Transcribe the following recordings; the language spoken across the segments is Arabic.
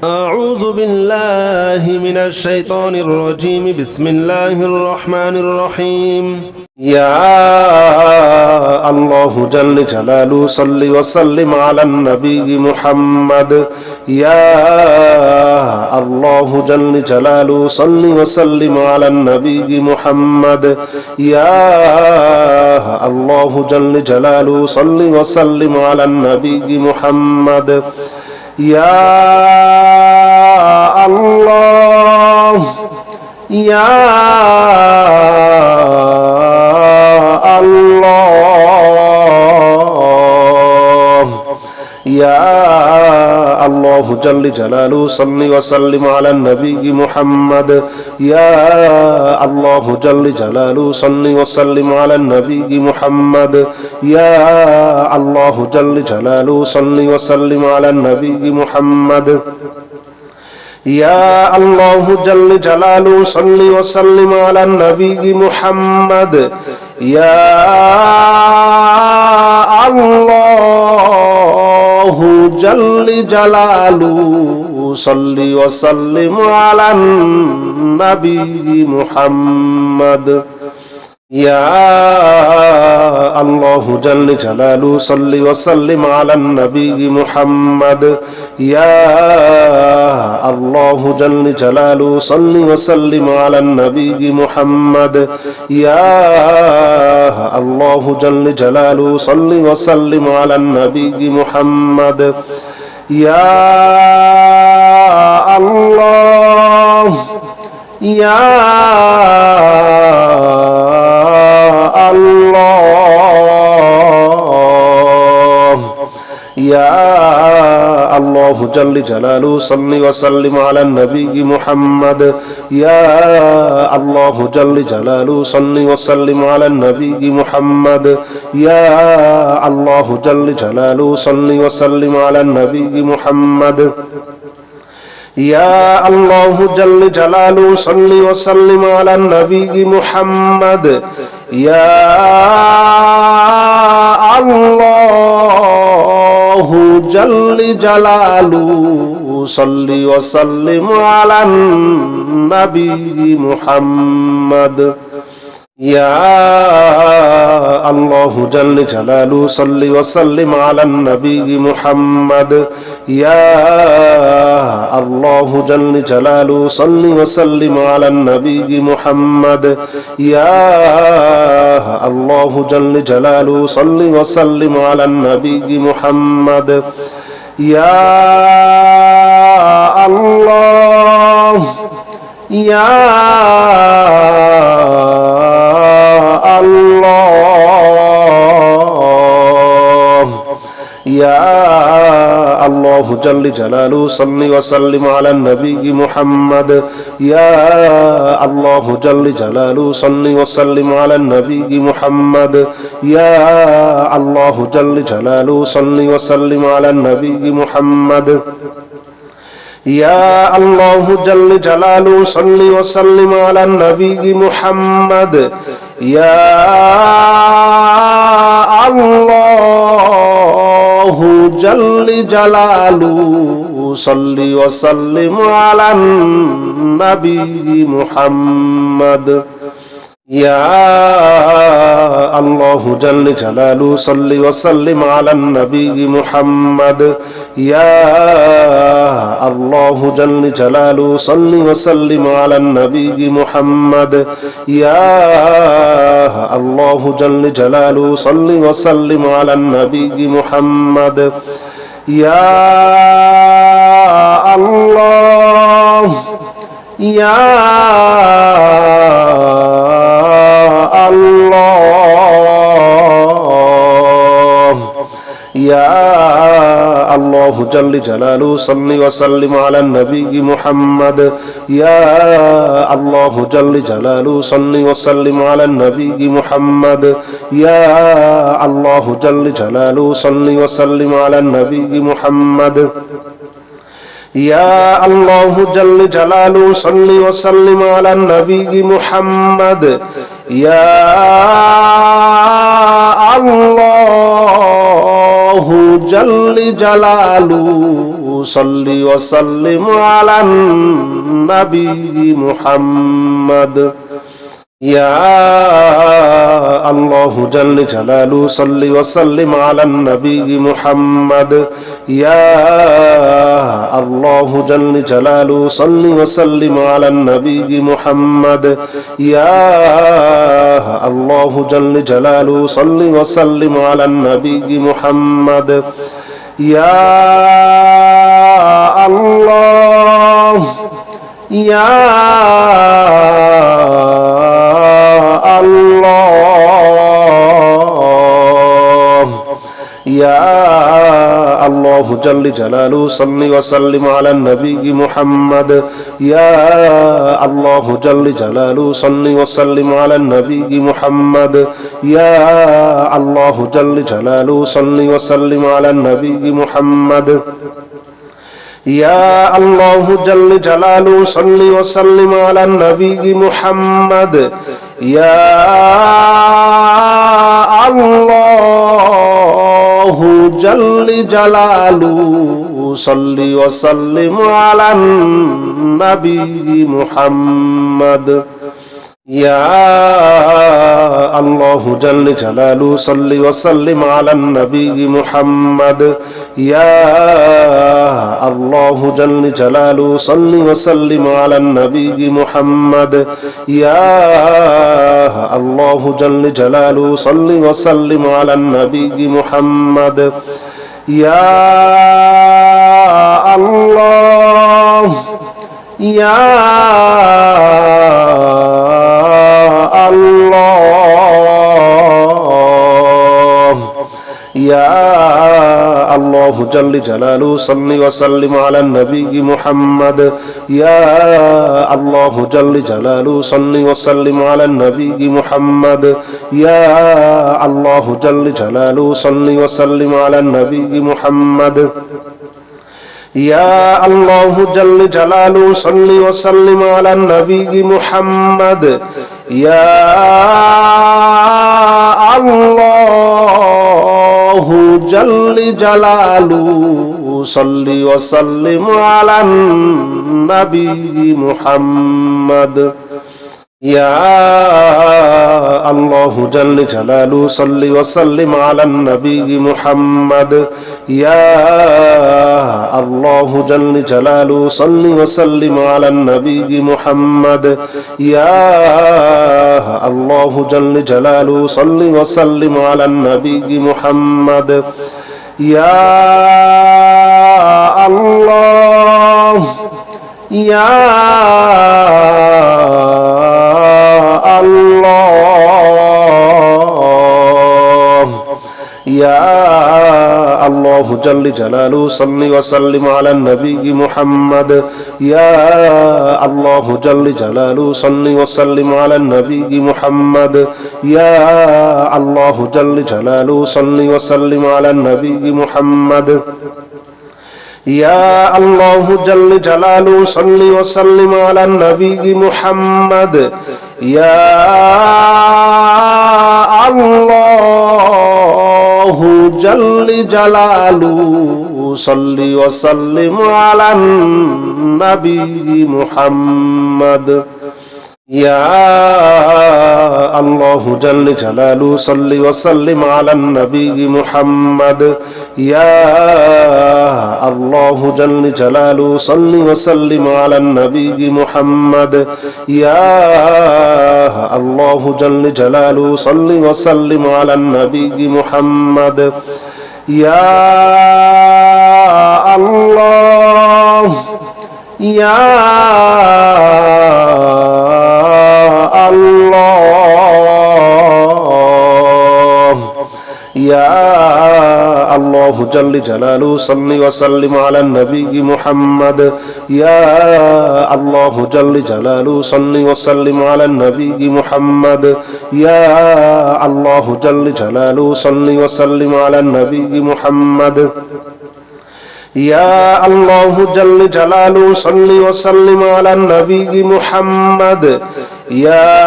أعوذ بالله من الشيطان الرجيم بسم الله الرحمن الرحيم يا الله جل جلاله صل وسلم على النبي محمد يا الله جل جلاله صل وسلم على النبي محمد يا الله جل جلاله صل وسلم على النبي محمد يا الله يا الله يا الله جل جلاله صل وسلم على النبي محمد يا الله جل جلاله صل وسلم على النبي محمد يا الله جل جلاله صل وسلم على النبي محمد يا الله جل جلاله صل وسلم على النبي محمد يا الله جل جلاله صل وسلم على النبي محمد يا الله جل جلاله صل وسلم على النبي محمد يا الله جل جلاله صل وسلم على النبي محمد يا الله جل جلاله صل وسلم على النبي محمد يا الله يا الله يا الله جل جلاله صل وسلم على النبي محمد يا الله جل جلاله صل وسلم على النبي محمد يا الله جل جلاله صل وسلم على النبي محمد يا الله جل جلاله صل وسلم على النبي محمد يا الله جل جلاله صل وسلم على النبي محمد يا الله جل جلاله صل وسلم على النبي محمد يا الله جل جلاله صل وسلم على النبي محمد يا الله جل جلاله صل وسلم على النبي محمد يا الله يا الله يا الله جل جلاله صل وسلم على النبي محمد يا الله جل جلاله صل وسلم على النبي محمد يا الله جل جلاله صل وسلم على النبي محمد يا الله جل جلاله صل وسلم على النبي محمد يا الله جل جلاله صل وسلم على النبي محمد يا الله جل جلاله صل وسلم على النبي محمد يا الله جل جلاله صل وسلم على النبي محمد يا الله جل جلاله صل وسلم على النبي محمد يا الله يا الله يا الله جل جلاله صل وسلم على النبي محمد يا الله جل جلاله صل وسلم على النبي محمد يا الله جل جلاله صل وسلم على النبي محمد يا الله جل جلاله صل وسلم على النبي محمد يا الله جل جلاله صل وسلم على النبي محمد يا الله جل جلاله صل وسلم على النبي محمد يا الله جل جلاله صل وسلم على النبي محمد يا الله جل جلاله صل وسلم على النبي محمد يا الله يا الله يا الله جل جلاله صل وسلم على النبي محمد يا الله جل جلاله صل وسلم على النبي محمد يا الله جل جلاله صل وسلم على النبي محمد يا الله جل جلاله صل وسلم على النبي محمد يا الله جل جلاله صل وسلم على النبي محمد يا الله جل جلاله صل وسلم على النبي محمد يا الله جل جلاله صل وسلم على النبي محمد يا الله جل جلاله صل وسلم على النبي محمد يا الله يا الله يا الله جل جلاله صل وسلم على النبي محمد يا الله جل جلاله صل وسلم على النبي محمد يا الله جل جلاله صل وسلم على النبي محمد يا الله جل جلاله صل وسلم على النبي محمد يا الله جل جلاله صل وسلم على النبي محمد يا الله جل جلاله صل وسلم على النبي محمد يا الله جل جلاله صل وسلم على النبي محمد يا الله جل جلاله صل وسلم على النبي محمد يا الله يا الله يا الله جل جلاله صل وسلم على النبي محمد يا الله جل جلاله صل وسلم على النبي محمد يا الله جل جلاله صل وسلم على النبي محمد يا الله جل جلاله صل وسلم على النبي محمد يا الله جل جلاله صل وسلم على النبي محمد يا الله جل جلاله صل وسلم على النبي محمد يا الله جل جلاله صل وسلم على النبي محمد يا الله جل جلاله صل وسلم على النبي محمد يا الله يا الله يا الله جل جلاله صل وسلم على النبي محمد يا الله جل جلاله صل وسلم على النبي محمد يا الله جل جلاله صل وسلم على النبي محمد يا الله جل جلاله صل وسلم على النبي محمد يا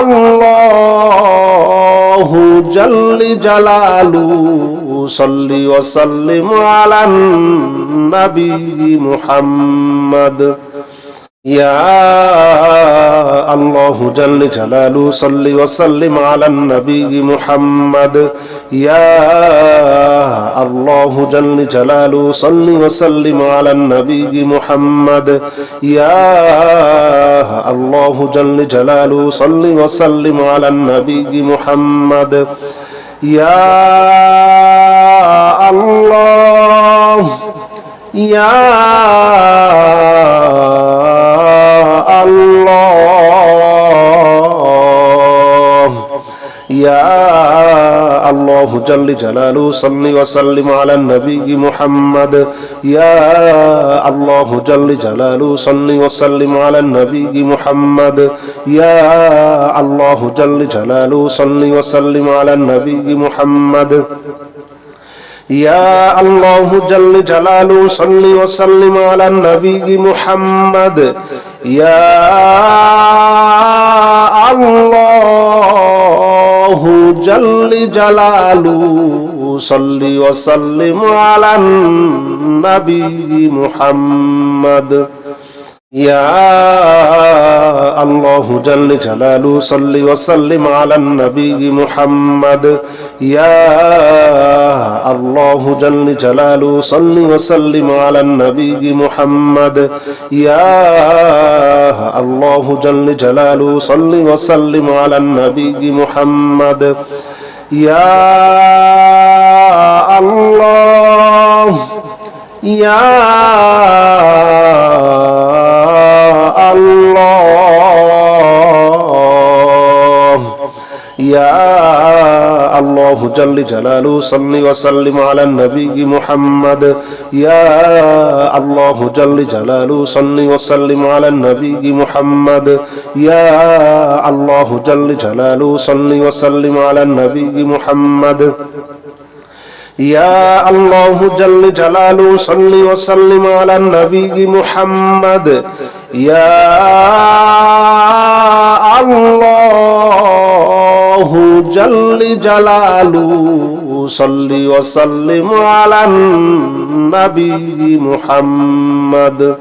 الله جل جلاله صل وسلم على النبي محمد يا الله جل جلاله صل وسلم على النبي محمد يا الله جل جلاله صل وسلم على النبي محمد يا الله جل جلاله صل وسلم على النبي محمد يا الله يا الله يا الله جل جلاله صل وسلم على النبي محمد يا الله جل جلاله صل وسلم على النبي محمد يا الله جل جلاله صل وسلم على النبي محمد يا الله جل جلاله صل وسلم على النبي محمد يا الله جل جلاله صل وسلم على النبي محمد يا الله جل جلاله صل وسلم على النبي محمد يا الله جل جلاله صل وسلم على النبي محمد يا الله جل جلاله صل وسلم على النبي محمد يا الله يا الله يا الله جل جلاله صل وسلم على النبي محمد يا الله جل جلاله صل وسلم على النبي محمد يا الله جل جلاله صل وسلم على النبي محمد يا الله جل جلاله صل وسلم على النبي محمد يا الله جل جلاله صل وسلم على النبي محمد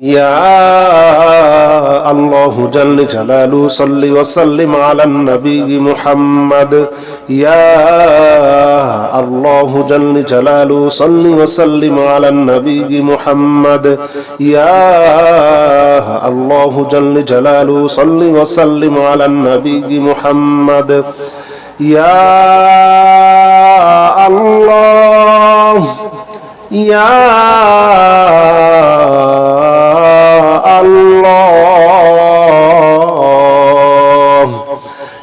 يا الله جل جلاله صل وسلم على النبي محمد يا الله جل جلاله صل وسلم على النبي محمد يا الله جل جلاله صل وسلم على النبي محمد يا الله يا الله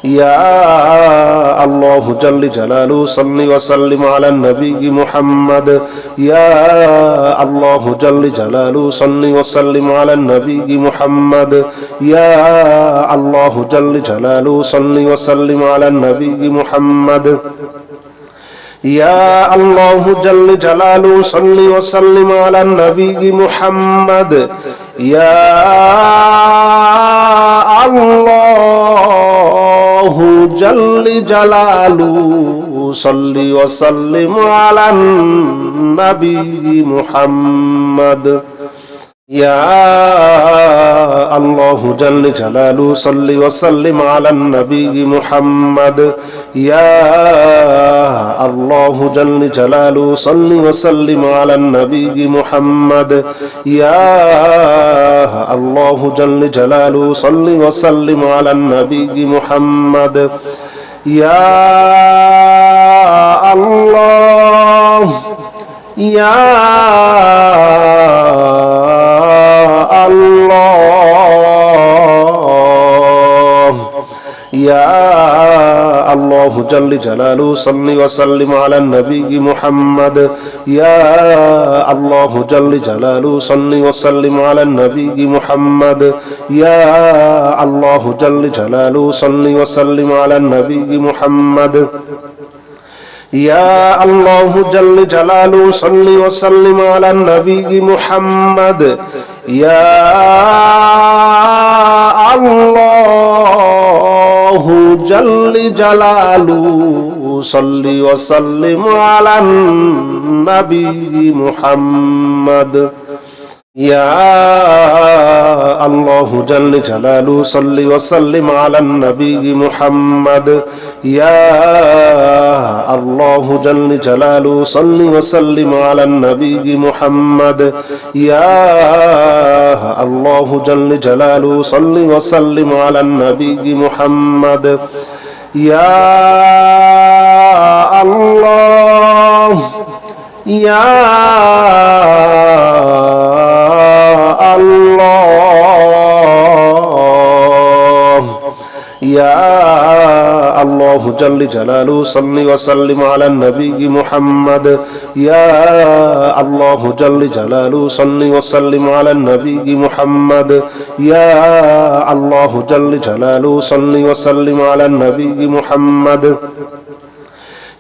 يا الله جل جلاله صل وسلم على النبي محمد يا الله جل جلاله صل وسلم على النبي محمد يا الله جل جلاله صل وسلم على النبي محمد يا الله جل جلاله صل وسلم على النبي محمد يا الله جل جلاله صل وسلم على النبي محمد يا الله جل جلاله صل وسلم على النبي محمد يا الله جل جلاله صل وسلم على النبي محمد يا الله جل جلاله صل وسلم على النبي محمد يا الله يا الله يا الله جل جلاله صل وسلم على النبي محمد يا الله جل جلاله صل وسلم على النبي محمد يا الله جل جلاله صل وسلم على النبي محمد يا الله جل جلاله صل وسلم على النبي محمد يا الله جل جلاله صل وسلم على النبي محمد يا الله جل جلاله صل وسلم على النبي محمد يا الله جل جلاله صل وسلم على النبي محمد يا الله جل جلاله صل وسلم على النبي محمد يا الله يا الله يا الله جل جلاله صل وسلم على النبي محمد يا الله جل جلاله صل وسلم على النبي محمد يا الله جل جلاله صل وسلم على النبي محمد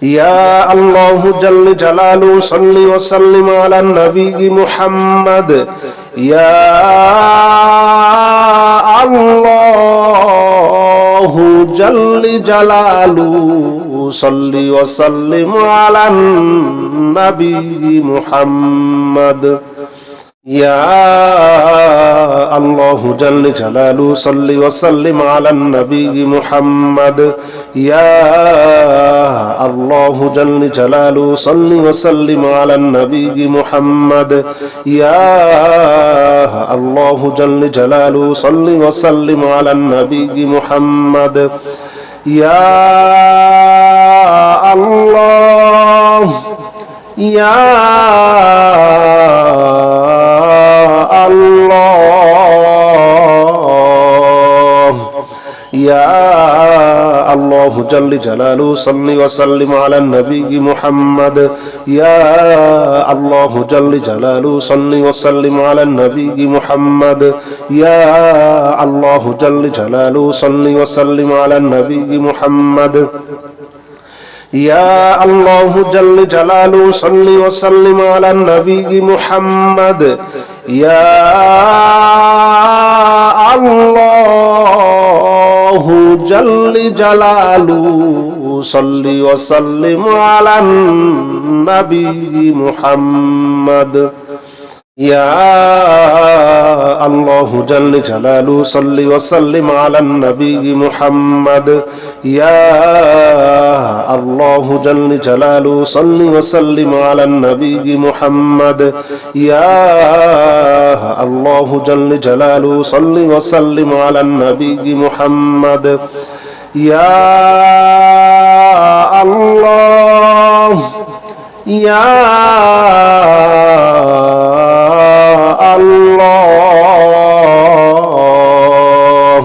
يا الله جل جلاله صل وسلم على النبي محمد يا الله جل جلاله صل وسلم على النبي محمد يا الله جل جلاله صل وسلم على النبي محمد يا الله جل جلاله صل وسلم على النبي محمد يا الله جل جلاله صل وسلم على النبي محمد يا الله يا الله يا الله جل جلاله صل وسلم على النبي محمد يا الله جل جلاله صل وسلم على النبي محمد يا الله جل جلاله صل وسلم على النبي محمد يا الله جل جلاله صل وسلم على النبي محمد يا الله جل جلاله صل وسلم على النبي محمد يا الله جل جلاله صل وسلم على النبي محمد يا الله جل جلاله صل وسلم على النبي محمد يا الله جل جلاله صل وسلم على النبي محمد يا الله يا الله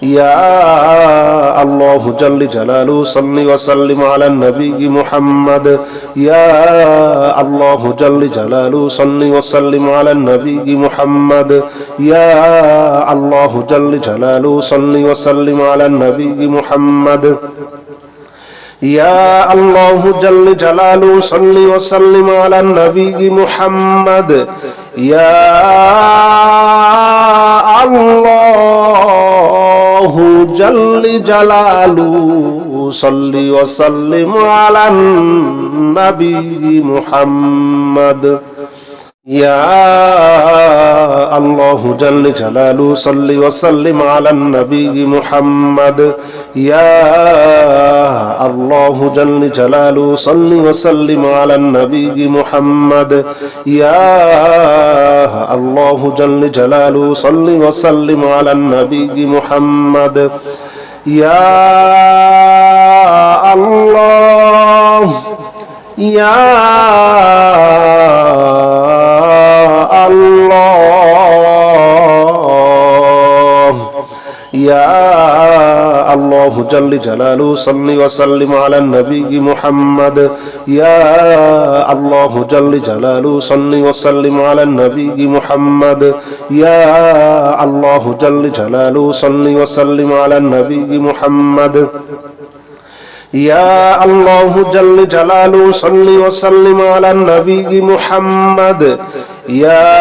يا الله جل جلاله صل وسلم على النبي محمد يا الله جل جلاله صل وسلم على النبي محمد يا الله جل جلاله صل وسلم على النبي محمد يا الله جل جلاله صل وسلم على النبي محمد يا الله جل جلاله صل وسلم على النبي محمد يا الله جل جلاله صل وسلم على النبي محمد يا الله جل جلاله صل وسلم على النبي محمد يا الله جل جلاله صل وسلم على النبي محمد يا الله يا الله يا الله جل جلاله صل وسلم على النبي محمد يا الله جل جلاله صل وسلم على النبي محمد يا الله جل جلاله صل وسلم على النبي محمد يا الله جل جلاله صل وسلم على النبي محمد يا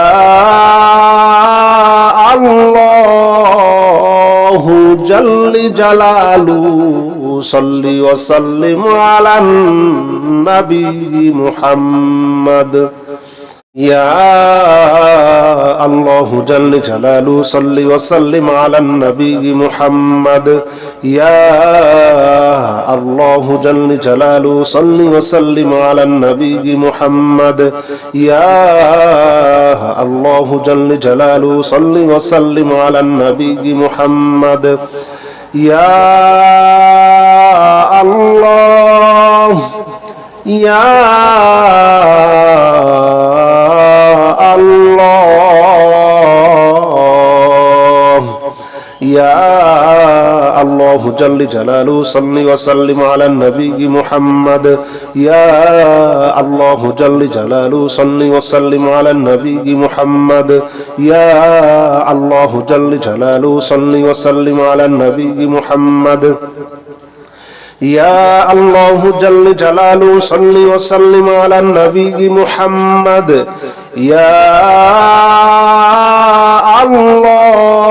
الله جل جلاله صل وسلم على النبي محمد يا الله جل جلاله صل وسلم على النبي محمد يا الله جل جلاله صل وسلم على النبي محمد يا الله جل جلاله صل وسلم على النبي محمد يا الله يا الله يا الله جل جلاله صل وسلم على النبي محمد يا الله جل جلاله صل وسلم على النبي محمد يا الله جل جلاله صل وسلم على النبي محمد يا الله جل جلاله صل وسلم على النبي محمد يا الله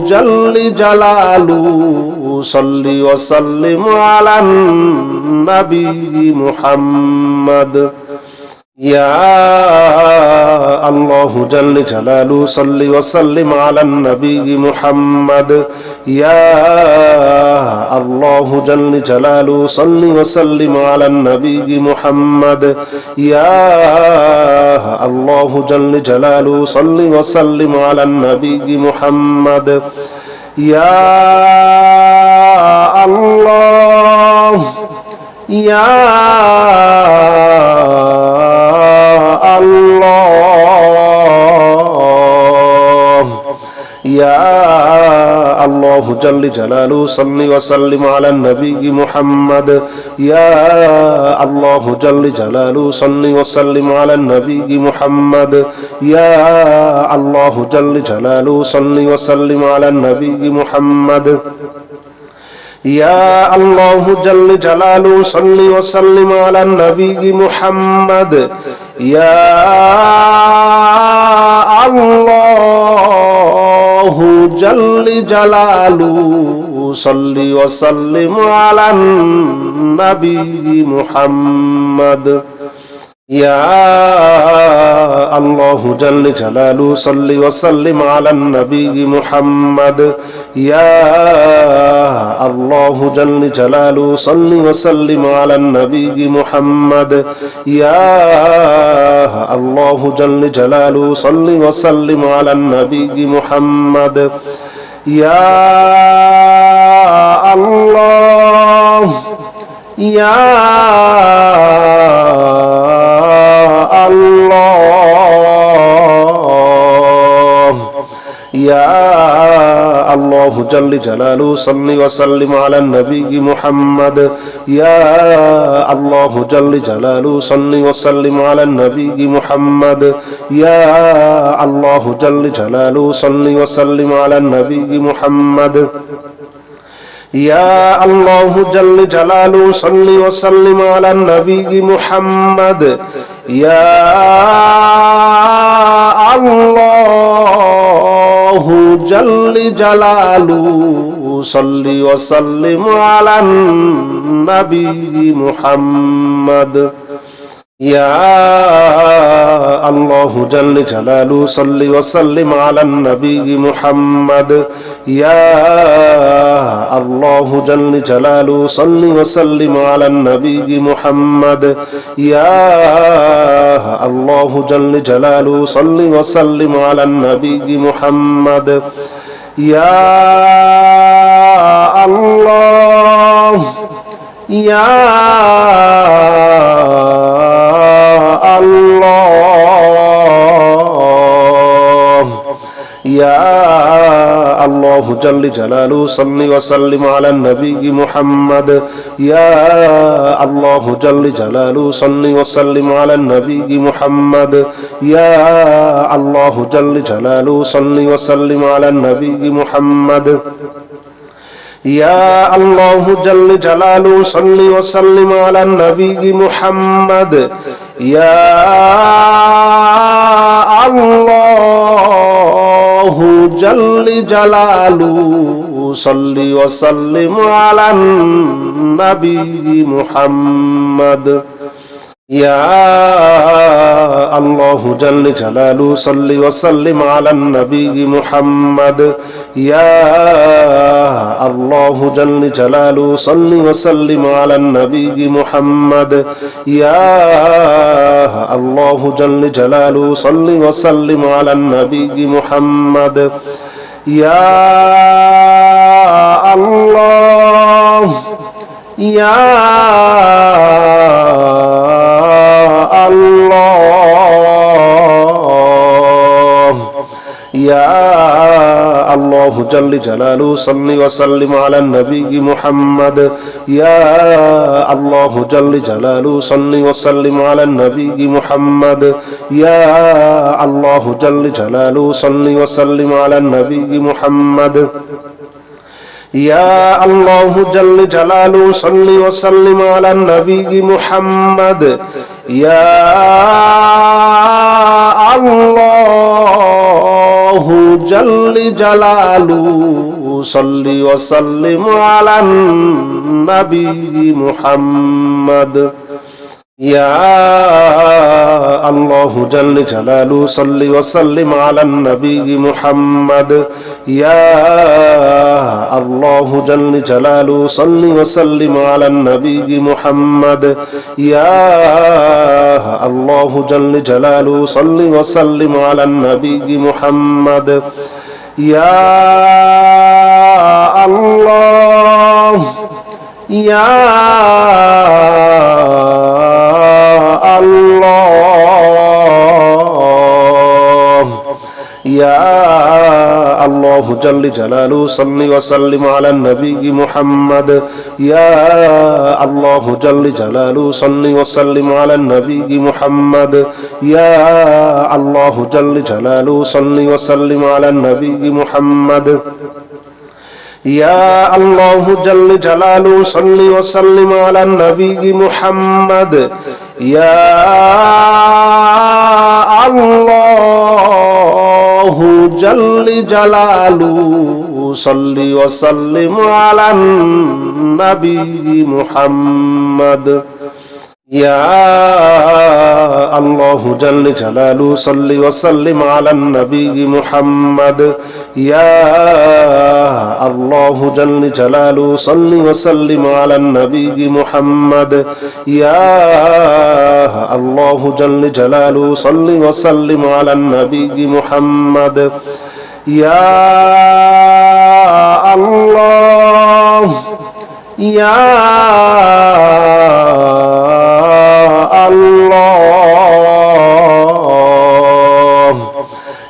جل جلاله صل وسلم على النبي محمد يا الله جل جلاله صل وسلم على النبي محمد يا الله جل جلاله صل وسلم على النبي محمد يا الله جل جلاله صل وسلم على النبي محمد يا الله يا الله يا الله جل جلاله صل وسلم على النبي محمد يا الله جل جلاله صل وسلم على النبي محمد يا الله جل جلاله صل وسلم على النبي محمد يا الله جل جلاله صل وسلم على النبي محمد يا الله جل جلاله صل وسلم على النبي محمد يا الله جل جلاله صل وسلم على النبي محمد يا الله جل جلاله صل وسلم على النبي محمد يا الله جل جلاله صل وسلم على النبي محمد يا الله يا الله يا الله جل جلاله صل وسلم على النبي محمد يا الله جل جلاله صل وسلم على النبي محمد يا الله جل جلاله صل وسلم على النبي محمد يا الله جل جلاله صل وسلم على النبي محمد يا الله جل جلاله صل وسلم على النبي محمد يا الله جل جلاله صل وسلم على النبي محمد يا الله جل جلاله صل وسلم على النبي محمد يا الله جل جلاله صل وسلم على النبي محمد يا الله يا الله يا الله جل جلاله صل وسلم على النبي محمد يا الله جل جلاله صل وسلم على النبي محمد يا الله جل جلاله صل وسلم على النبي محمد يا الله جل جلاله صل وسلم على النبي محمد يا الله جل جلاله صل وسلم على النبي محمد يا الله جل جلاله صل وسلم على النبي محمد يا الله جل جلاله صل وسلم على النبي محمد يا الله جل جلاله صل وسلم على النبي محمد يا الله يا الله يا الله جل جلاله صل وسلم على النبي محمد يا الله جل جلاله صل وسلم على النبي محمد يا الله جل جلاله صل وسلم على النبي محمد يا الله جل جلاله صل وسلم على النبي محمد يا الله جل جلاله صل وسلم على النبي محمد يا الله جل جلاله صل وسلم على النبي محمد يا الله جل جلاله صل وسلم على النبي محمد يا الله جل جلاله صل وسلم على النبي محمد يا الله يا الله يا الله جل جلاله صل وسلم على النبي محمد يا الله جل جلاله صل وسلم على النبي محمد يا الله جل جلاله صل وسلم على النبي محمد يا الله جل جلاله صل وسلم على النبي محمد يا الله جل جلاله صل وسلم على النبي محمد يا الله جل جلاله صل وسلم على النبي محمد يا الله جل جلاله صل وسلم على النبي محمد يا الله جل جلاله صل وسلم على النبي محمد يا الله يا الله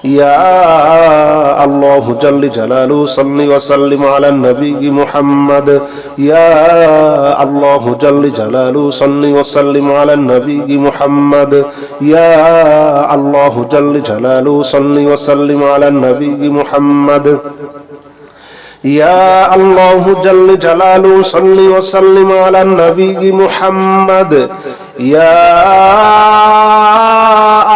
يا الله جل جلاله صل وسلم على النبي محمد يا الله جل جلاله صل وسلم على النبي محمد يا الله جل جلاله صل وسلم على النبي محمد يا الله جل جلاله صل وسلم على النبي محمد يا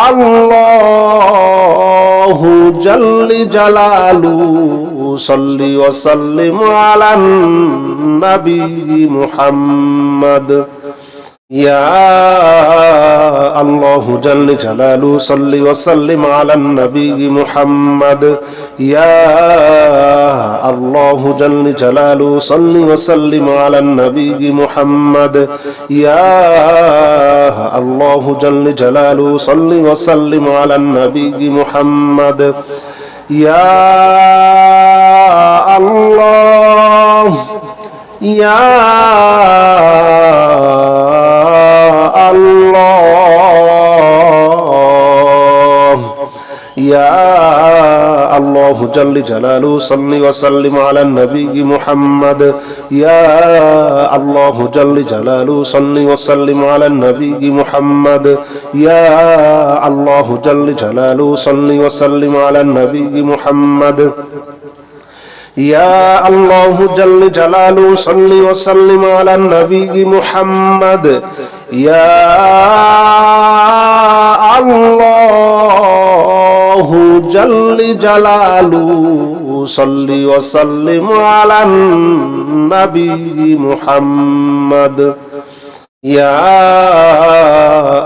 الله جل جلاله صل وسلم على النبي محمد يا الله جل جلاله صل وسلم على النبي محمد يا الله جل جلاله صل وسلم على النبي محمد يا الله جل جلاله صل وسلم على النبي محمد يا الله يا الله يا الله جل جلاله صل وسلم على النبي محمد يا الله جل جلاله صل وسلم على النبي محمد يا الله جل جلاله صل وسلم على النبي محمد يا الله جل جلاله صل وسلم على النبي محمد يا الله جل جلاله صل وسلم على النبي محمد يا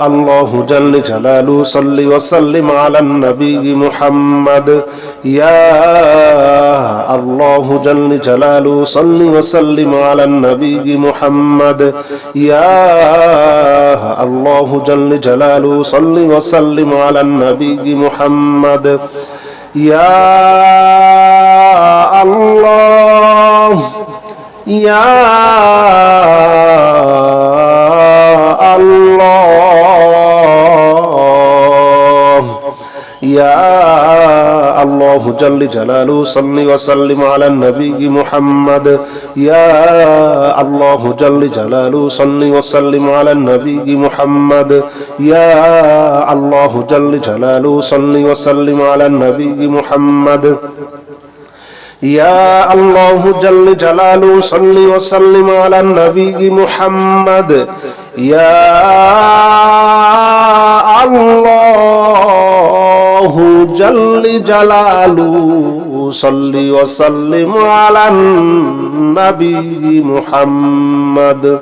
الله جل جلاله صل وسلم على النبي محمد يا الله جل جلاله صل وسلم على النبي محمد يا الله جل جلاله صل وسلم على النبي محمد يا الله يا الله يا الله جل جلاله صل وسلم على النبي محمد يا الله جل جلاله صل وسلم على النبي محمد يا الله جل جلاله صل وسلم على النبي محمد يا الله جل جلاله صل وسلم على النبي محمد يا الله جل جلاله صل وسلم على النبي محمد